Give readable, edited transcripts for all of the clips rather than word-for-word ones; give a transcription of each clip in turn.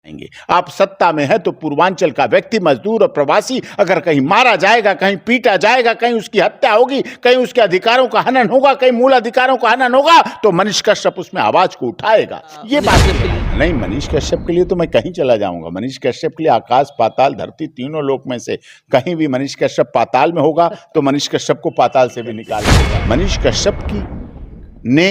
आएंगे। आप सत्ता में है तो पूर्वांचल का व्यक्ति, मजदूर और प्रवासी अगर कहीं मारा जाएगा, कहीं पीटा जाएगा, कहीं उसकी हत्या होगी, कहीं उसके अधिकारों का हनन होगा, कहीं मूल अधिकारों का हनन होगा, तो मनीष कश्यप उसमें आवाज को उठाएगा। ये बात नहीं, मनीष कश्यप के लिए तो मैं कहीं चला जाऊंगा। मनीष कश्यप के लिए आकाश पाताल धरती तीनों लोक में से कहीं भी मनीष कश्यप पाताल में होगा तो मनीष कश्यप को पाताल से भी निकाल देगा। मनीष कश्यप की ने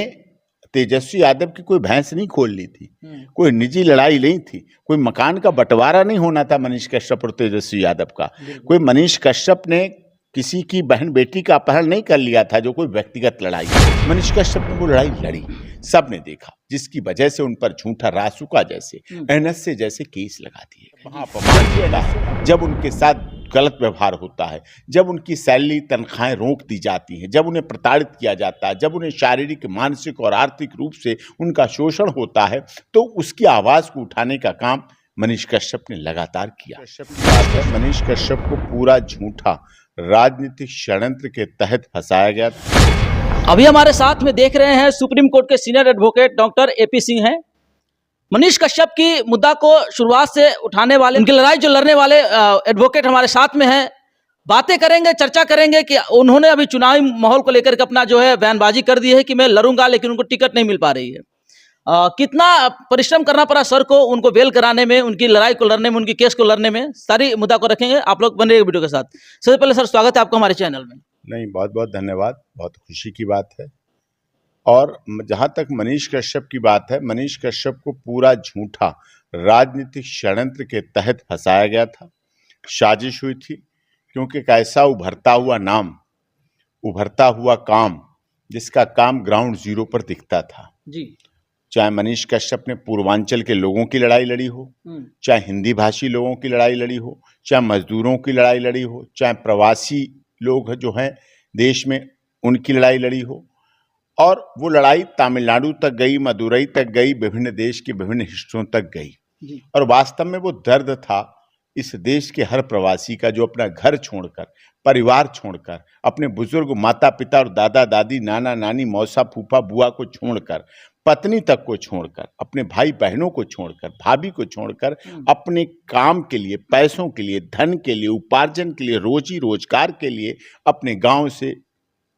तेजस्वी यादव की कोई भैंस नहीं खोल ली थी, कोई निजी लड़ाई नहीं थी, कोई मकान का बंटवारा नहीं होना था मनीष कश्यप और तेजस्वी यादव का। कोई मनीष कश्यप ने किसी की बहन बेटी का अपहरण नहीं कर लिया था जो कोई व्यक्तिगत लड़ाई। मनीष कश्यप ने वो लड़ाई लड़ी, सबने देखा, जिसकी वजह से उन पर झूठा रासुका जैसे एनएसए जैसे केस लगा दिए। वहां अपमान किया है, जब उनके साथ गलत व्यवहार होता है, जब उनकी सैलरी तनख्वाहें रोक दी जाती हैं, जब उन्हें प्रताड़ित किया जाता है, जब उन्हें शारीरिक, मानसिक और आर्थिक रूप से उनका शोषण होता है, तो उसकी आवाज को उठाने का काम मनीष कश्यप ने लगातार किया। मनीष कश्यप को पूरा झूठा राजनीतिक षड्यंत्र के तहत फंसाया गया। अभी हमारे साथ में देख रहे हैं सुप्रीम कोर्ट के senior advocate doctor AP Singh हैं। मनीष कश्यप की मुद्दा को शुरुआत से उठाने वाले, उनकी लड़ाई जो लड़ने वाले एडवोकेट हमारे साथ में हैं। बातें करेंगे, चर्चा करेंगे कि उन्होंने अभी चुनावी माहौल को लेकर के अपना जो है बयानबाजी कर दी है कि मैं लड़ूंगा, लेकिन उनको टिकट नहीं मिल पा रही है। कितना परिश्रम करना पड़ा सर को उनको बेल कराने में, उनकी लड़ाई को लड़ने में, उनकी केस को लड़ने में, सारी मुद्दा को रखेंगे। आप लोग बने वीडियो के साथ। सबसे पहले सर स्वागत है आपका हमारे चैनल में। नहीं, बहुत बहुत धन्यवाद, बहुत खुशी की बात है। और जहां तक मनीष कश्यप की बात है, मनीष कश्यप को पूरा झूठा राजनीतिक षड्यंत्र के तहत फंसाया गया था, साजिश हुई थी, क्योंकि एक ऐसा उभरता हुआ नाम, उभरता हुआ काम, जिसका काम ग्राउंड जीरो पर दिखता था जी। चाहे मनीष कश्यप ने पूर्वांचल के लोगों की लड़ाई लड़ी हो, चाहे हिंदी भाषी लोगों की लड़ाई लड़ी हो, चाहे मजदूरों की लड़ाई लड़ी हो, चाहे प्रवासी लोग जो हैं देश में उनकी लड़ाई लड़ी हो, और वो लड़ाई तमिलनाडु तक गई, मदुरई तक गई, विभिन्न देश के विभिन्न हिस्सों तक गई। और वास्तव में वो दर्द था इस देश के हर प्रवासी का, जो अपना घर छोड़कर, परिवार छोड़कर, अपने बुजुर्ग माता पिता और दादा दादी, नाना नानी, मौसा फूफा बुआ को छोड़कर, पत्नी तक को छोड़कर, अपने भाई बहनों को छोड़कर, भाभी को छोड़कर, अपने काम के लिए, पैसों के लिए, धन के लिए, उपार्जन के लिए, रोजी रोजगार के लिए अपने गांव से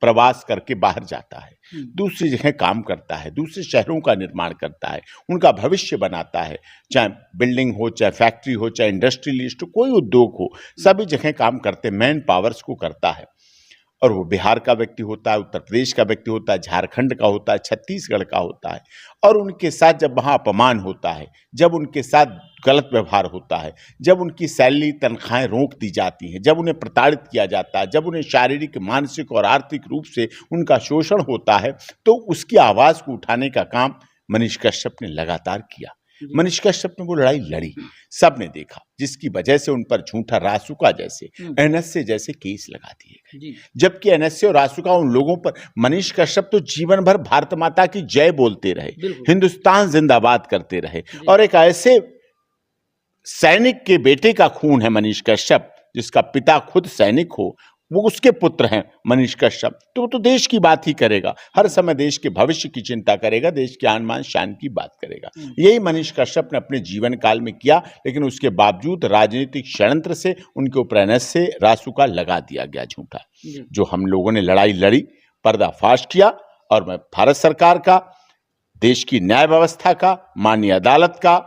प्रवास करके बाहर जाता है, दूसरी जगह काम करता है, दूसरे शहरों का निर्माण करता है, उनका भविष्य बनाता है, चाहे बिल्डिंग हो, चाहे फैक्ट्री हो, चाहे इंडस्ट्रियलिस्ट हो, कोई उद्योग हो, सभी जगह काम करते, मैन पावर्स को करता है। और वो बिहार का व्यक्ति होता है, उत्तर प्रदेश का व्यक्ति होता है, झारखंड का होता है, छत्तीसगढ़ का होता है। और उनके साथ जब वहाँ अपमान होता है, जब उनके साथ गलत व्यवहार होता है, जब उनकी सैलरी तनख्वाहें रोक दी जाती हैं, जब उन्हें प्रताड़ित किया जाता है, जब उन्हें शारीरिक, मानसिक और आर्थिक रूप से उनका शोषण होता है, तो उसकी आवाज़ को उठाने का काम मनीष कश्यप ने लगातार किया। मनीष कश्यप ने वो लड़ाई लड़ी, सबने देखा, जिसकी वजह से उन पर झूठा रासुका जैसे, एनएसए जैसे केस लगा दिए गए। जबकि एनएसए और रासुका उन लोगों पर, मनीष कश्यप तो जीवन भर भारत माता की जय बोलते रहे, हिंदुस्तान जिंदाबाद करते रहे, और एक ऐसे सैनिक के बेटे का खून है मनीष कश्यप, जिसका पिता खुद सैनिक हो, वो उसके पुत्र हैं मनीष कश्यप, तो वो तो देश की बात ही करेगा, हर समय देश के भविष्य की चिंता करेगा, देश के आन मान शान की बात करेगा। यही मनीष कश्यप ने अपने जीवन काल में किया, लेकिन उसके बावजूद राजनीतिक षड्यंत्र से उनके ऊपर एनएसए रासुका लगा दिया गया झूठा। जो हम लोगों ने लड़ाई लड़ी, पर्दाफाश किया, और मैं भारत सरकार का, देश की न्याय व्यवस्था का, माननीय अदालत का,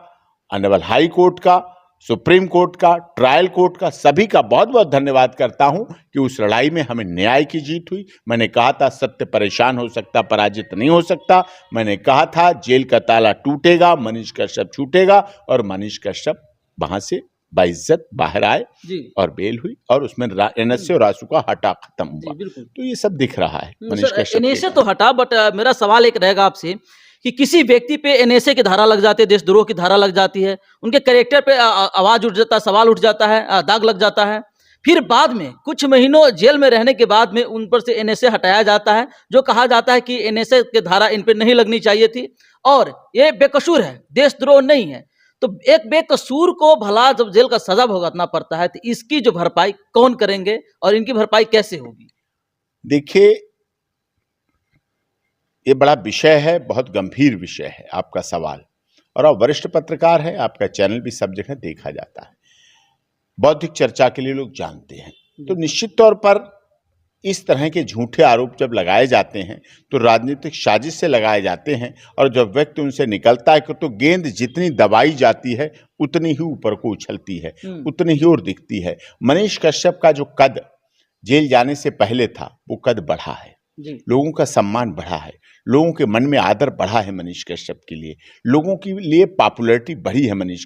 ऑनरेबल हाई कोर्ट का, सुप्रीम कोर्ट का, ट्रायल कोर्ट का, सभी का बहुत बहुत धन्यवाद करता हूं कि उस लड़ाई में हमें न्याय की जीत हुई। मैंने कहा था सत्य परेशान हो सकता, पराजित नहीं हो सकता। मैंने कहा था जेल का ताला टूटेगा, मनीष कश्यप छूटेगा, और मनीष कश्यप वहां से बाइज्जत बाहर आए और बेल हुई, और उसमें एनएसए और रासुका हटा, खत्म हुआ। तो ये सब दिख रहा है मनीष कश्यप। एनएसए तो हटा, बट मेरा सवाल एक रहेगा आपसे कि किसी व्यक्ति पे एनएसए की धारा लग जाती है, देशद्रोह की धारा लग जाती है, उनके कैरेक्टर पे आवाज उठ जाता है, सवाल उठ जाता है, दाग लग जाता है, फिर बाद में कुछ महीनों जेल में रहने के बाद में उन पर से एनएसए हटाया जाता है, जो कहा जाता है कि एनएसए की धारा इन पे नहीं लगनी चाहिए थी और ये बेकसूर है, देशद्रोह नहीं है। तो एक बेकसूर को भला जब जेल का सजा भुगतना पड़ता है, तो इसकी जो भरपाई कौन करेंगे और इनकी भरपाई कैसे होगी? देखिए, ये बड़ा विषय है, बहुत गंभीर विषय है आपका सवाल, और आप वरिष्ठ पत्रकार हैं, आपका चैनल भी सब जगह देखा जाता है, बौद्धिक चर्चा के लिए लोग जानते हैं। तो निश्चित तौर पर इस तरह के झूठे आरोप जब लगाए जाते हैं तो राजनीतिक साजिश से लगाए जाते हैं, और जब व्यक्ति उनसे निकलता है तो गेंद जितनी दबाई जाती है उतनी ही ऊपर को उछलती है, उतनी ही और दिखती है। मनीष कश्यप का जो कद जेल जाने से पहले था वो कद बढ़ा है, लोगों का सम्मान बढ़ा है, लोगों के मन में आदर बढ़ा है मनीष कश्यप के लिए, लोगों के लिए पॉपुलैरिटी बढ़ी है मनीष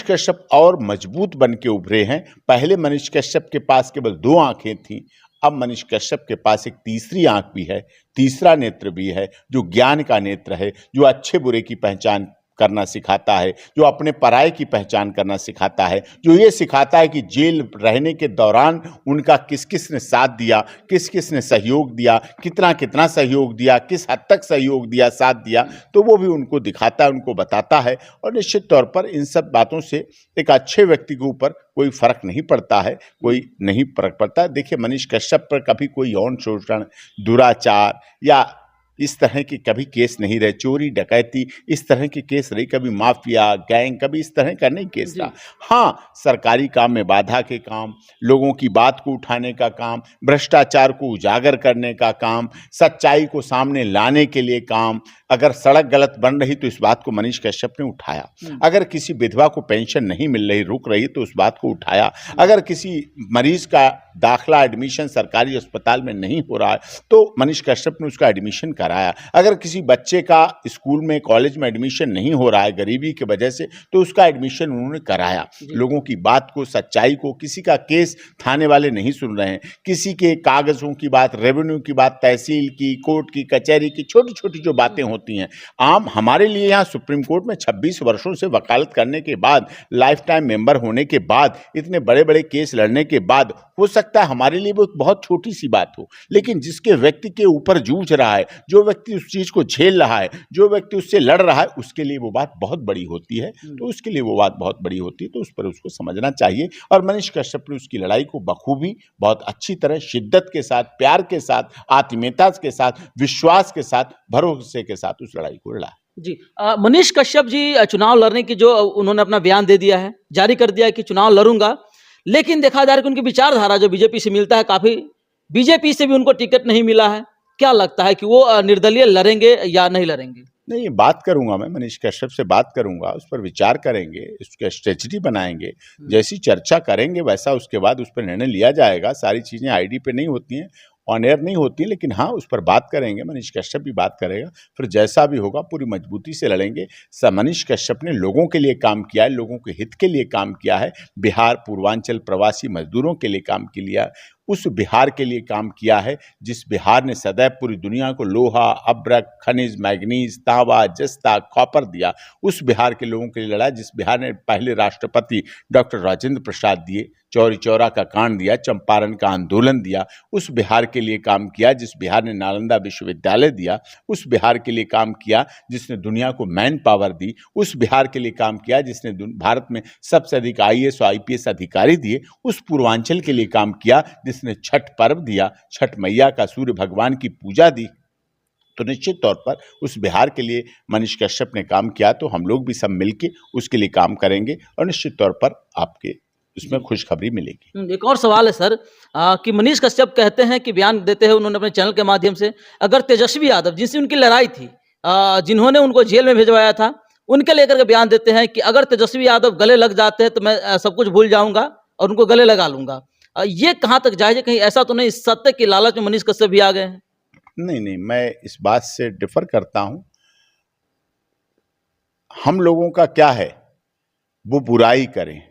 कश्यप और मजबूत बन के उभरे हैं। पहले मनीष कश्यप के पास केवल 2 आंखें थीं, अब मनीष कश्यप के पास एक तीसरी आंख भी है, तीसरा नेत्र भी है, जो ज्ञान का नेत्र है, जो अच्छे बुरे की पहचान करना सिखाता है, जो अपने पराये की पहचान करना सिखाता है, जो ये सिखाता है कि जेल रहने के दौरान उनका किस किस ने साथ दिया, किस किस ने सहयोग दिया, कितना कितना सहयोग दिया, किस हद तक सहयोग दिया, साथ दिया, तो वो भी उनको दिखाता है, उनको बताता है। और निश्चित तौर पर इन सब बातों से एक अच्छे व्यक्ति के ऊपर कोई फर्क नहीं पड़ता है, कोई नहीं फर्क पड़ता। देखिए, मनीष कश्यप पर कभी कोई यौन शोषण, दुराचार या इस तरह के कभी केस नहीं रहे, चोरी डकैती इस तरह के केस रही, कभी माफिया गैंग, कभी इस तरह का नहीं केस रहा। हाँ, सरकारी काम में बाधा के काम, लोगों की बात को उठाने का काम, भ्रष्टाचार को उजागर करने का काम, सच्चाई को सामने लाने के लिए काम। अगर सड़क गलत बन रही तो इस बात को मनीष कश्यप ने उठाया, अगर किसी विधवा को पेंशन नहीं मिल रही, रुक रही, तो उस बात को उठाया, अगर किसी मरीज का दाखला एडमिशन सरकारी अस्पताल में नहीं हो रहा है तो मनीष कश्यप ने उसका एडमिशन कराया, अगर किसी बच्चे का स्कूल में कॉलेज में एडमिशन नहीं हो रहा है गरीबी की वजह से तो उसका एडमिशन उन्होंने कराया। लोगों की बात को, सच्चाई को, किसी का केस थाने वाले नहीं सुन रहे हैं, किसी के कागजों की बात, रेवेन्यू की बात, तहसील की, कोर्ट की, कचहरी की छोटी छोटी जो बातें होती हैं। आम हमारे लिए यहाँ सुप्रीम कोर्ट में 26 वर्षों से वकालत करने के बाद, लाइफ टाइम मेंबर होने के बाद, इतने बड़े बड़े केस लड़ने के बाद हो सकता है हमारे लिए वो बहुत छोटी सी बात हो, लेकिन जिसके व्यक्ति के ऊपर जूझ रहा है, जो व्यक्ति उस चीज को झेल रहा है, जो व्यक्ति उससे लड़ रहा है, उसके लिए वो बात बहुत बड़ी होती है। तो उसके लिए वो बात बहुत बड़ी होती है, तो उस पर उसको समझना चाहिए। और मनीष कश्यप ने उसकी लड़ाई को बखूबी, बहुत अच्छी तरह, शिद्दत के साथ, प्यार के साथ, आत्मीयता के साथ, विश्वास के साथ, भरोसे के साथ उस लड़ाई को लड़ा। जी, मनीष कश्यप जी चुनाव लड़ने की जो उन्होंने अपना बयान दे दिया है, जारी कर दिया है कि चुनाव लड़ूंगा, लेकिन देखा जा रहा है कि उनकी विचारधारा जो बीजेपी से मिलता है, काफी बीजेपी से भी उनको टिकट नहीं मिला है। क्या लगता है कि वो निर्दलीय लड़ेंगे या नहीं लड़ेंगे? नहीं, बात करूंगा, मैं मनीष कश्यप से बात करूंगा, उस पर विचार करेंगे, उसका स्ट्रेटजी बनाएंगे, जैसी चर्चा करेंगे वैसा उसके बाद उस पर निर्णय लिया जाएगा। सारी चीजें आईडी पे नहीं होती हैं, ऑन एयर नहीं होती, लेकिन हाँ, उस पर बात करेंगे, मनीष कश्यप भी बात करेगा, फिर जैसा भी होगा पूरी मजबूती से लड़ेंगे। मनीष कश्यप ने लोगों के लिए काम किया है, लोगों के हित के लिए काम किया है, बिहार पूर्वांचल प्रवासी मजदूरों के लिए काम किया, उस बिहार के लिए काम किया है जिस बिहार ने सदैव पूरी दुनिया को लोहा, अब्रक, खनिज, मैग्नीज, तांबा, जस्ता, कॉपर दिया। उस बिहार के लोगों के लिए लड़ा जिस बिहार ने पहले राष्ट्रपति डॉक्टर राजेंद्र प्रसाद दिए, चौरी चौरा का कांड दिया, चंपारण का आंदोलन दिया। उस बिहार के लिए काम किया जिस बिहार ने नालंदा विश्वविद्यालय दिया। उस बिहार के लिए काम किया जिसने दुनिया को मैन पावर दी। उस बिहार के लिए काम किया जिसने भारत में सबसे अधिक IAS और IPS अधिकारी दिए। उस पूर्वांचल के लिए काम किया जिसने छठ पर्व दिया, छठ मैया का सूर्य भगवान की पूजा दी। तो निश्चित तौर पर उस बिहार के लिए मनीष कश्यप ने काम किया, तो हम लोग भी सब मिलके उसके लिए काम करेंगे और निश्चित तौर पर आपके उसमें खुशखबरी मिलेगी। एक और सवाल है सर, कि मनीष कश्यप कहते हैं कि बयान देते हैं उन्होंने अपने चैनल के माध्यम से, अगर तेजस्वी यादव जिनसे उनकी लड़ाई थी, जिन्होंने उनको जेल में भिजवाया था, उनके लेकर के बयान देते हैं कि अगर तेजस्वी यादव गले लग जाते हैं तो मैं सब कुछ भूल जाऊंगा और उनको गले लगा लूंगा। ये कहाँ तक जायज है? कहीं ऐसा तो नहीं सत्य की लालच में मनीष कश्यप भी आ गए हैं? नहीं, मैं इस बात से डिफर करता हूं। हम लोगों का क्या है, वो बुराई करें,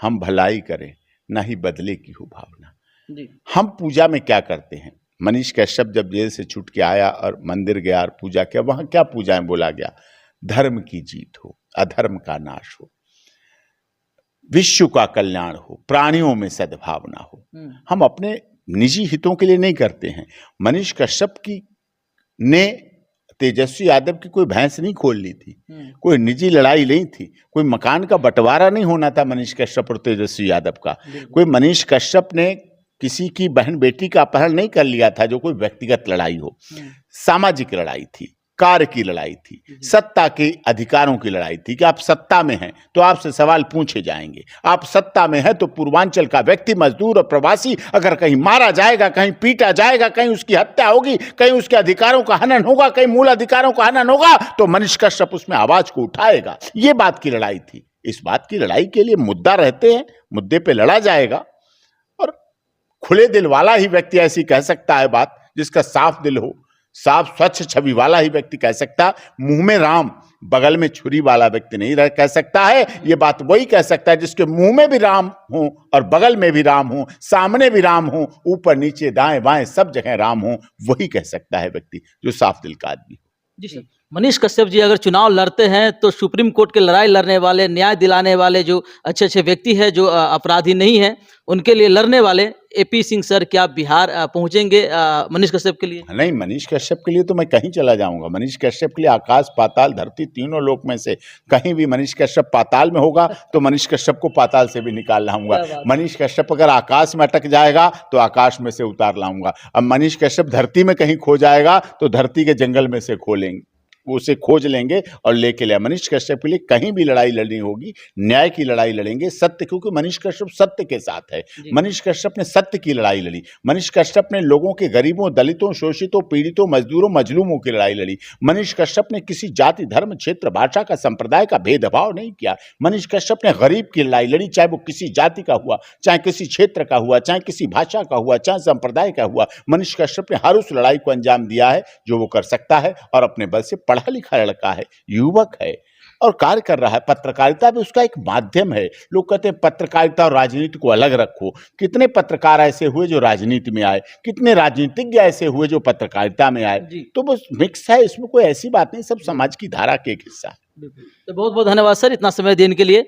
हम भलाई करें, ना ही बदले की हो भावना। जी। हम पूजा में क्या करते हैं? मनीष कश्यप जब जेल से छूट के आया और मंदिर गया और पूजा किया, वहां क्या पूजाएं बोला गया? धर्म की जीत हो, अधर्म का नाश हो, विश्व का कल्याण हो, प्राणियों में सद्भावना हो। हम अपने निजी हितों के लिए नहीं करते हैं। मनीष कश्यप ने तेजस्वी यादव की कोई भैंस नहीं खोल ली थी, कोई निजी लड़ाई नहीं थी, कोई मकान का बंटवारा नहीं होना था मनीष कश्यप और तेजस्वी यादव का। कोई मनीष कश्यप ने किसी की बहन बेटी का अपहरण नहीं कर लिया था जो कोई व्यक्तिगत लड़ाई हो, सामाजिक लड़ाई थी। कार्य की लड़ाई थी, सत्ता के अधिकारों की लड़ाई थी कि आप सत्ता में हैं तो आपसे सवाल पूछे जाएंगे, आप सत्ता में हैं तो पूर्वांचल का व्यक्ति, मजदूर और प्रवासी अगर कहीं मारा जाएगा, कहीं पीटा जाएगा, कहीं उसकी हत्या होगी, कहीं उसके अधिकारों का हनन होगा, कहीं मूल अधिकारों का हनन होगा, तो मनीष कश्यप उसमें आवाज को उठाएगा। ये बात की लड़ाई थी। इस बात की लड़ाई के लिए मुद्दा रहते हैं, मुद्दे पे लड़ा जाएगा और खुले दिल वाला ही व्यक्ति ऐसी कह सकता है बात, जिसका साफ दिल हो, साफ स्वच्छ छवि वाला ही व्यक्ति कह सकता। मुंह में राम बगल में छुरी वाला व्यक्ति नहीं रह कह सकता है। ये बात वही कह सकता है जिसके मुंह में भी राम हो और बगल में भी राम हो, सामने भी राम हो, ऊपर नीचे दाएं बाएं सब जगह राम हो। वही कह सकता है व्यक्ति जो साफ दिल का आदमी। जी सर, मनीष कश्यप जी अगर चुनाव लड़ते हैं तो सुप्रीम कोर्ट के लड़ाई लड़ने वाले, न्याय दिलाने वाले जो अच्छे अच्छे व्यक्ति हैं, जो अपराधी नहीं हैं, उनके लिए लड़ने वाले एपी सिंह सर क्या बिहार पहुंचेंगे मनीष कश्यप के लिए? नहीं, मनीष कश्यप के लिए तो मैं कहीं चला जाऊंगा। मनीष कश्यप के लिए आकाश पाताल धरती तीनों लोक में से कहीं भी मनीष कश्यप पाताल में होगा तो मनीष कश्यप को पाताल से भी निकाल लाऊंगा। मनीष कश्यप अगर आकाश में अटक जाएगा तो आकाश में से उतार लाऊंगा। अब मनीष कश्यप धरती में कहीं खो जाएगा तो धरती के जंगल में से उसे खोज लेंगे और लेके ले। मनीष कश्यप के लिए कहीं भी लड़ाई लड़नी होगी, न्याय की लड़ाई लड़ेंगे, सत्य, क्योंकि मनीष कश्यप सत्य के साथ है। मनीष कश्यप ने सत्य की लड़ाई लड़ी। मनीष कश्यप ने लोगों के, गरीबों, दलितों, शोषितों, पीड़ितों, मजदूरों, मजलूमों की लड़ाई लड़ी। मनीष कश्यप ने किसी जाति, धर्म, क्षेत्र, भाषा का, संप्रदाय का भेदभाव नहीं किया। मनीष कश्यप ने गरीब की लड़ाई लड़ी, चाहे वो किसी जाति का हुआ, चाहे किसी क्षेत्र का हुआ, चाहे किसी भाषा का हुआ, चाहे संप्रदाय का हुआ। मनीष कश्यप ने हर उस लड़ाई को अंजाम दिया है जो वो कर सकता है और अपने बल से पढ़ा लिखा लड़का है, युवक है और कार्य कर रहा है। पत्रकारिता भी उसका एक माध्यम है। लोग कहते हैं पत्रकारिता और राजनीति को अलग रखो। कितने पत्रकार ऐसे हुए जो राजनीति में आए, कितने राजनीतिज्ञ ऐसे हुए जो पत्रकारिता में आए। तो बस मिक्स है, इसमें कोई ऐसी बात नहीं, सब समाज की धारा के एक हिस्सा है। तो बहुत बहुत धन्यवाद सर इतना समय देने के लिए।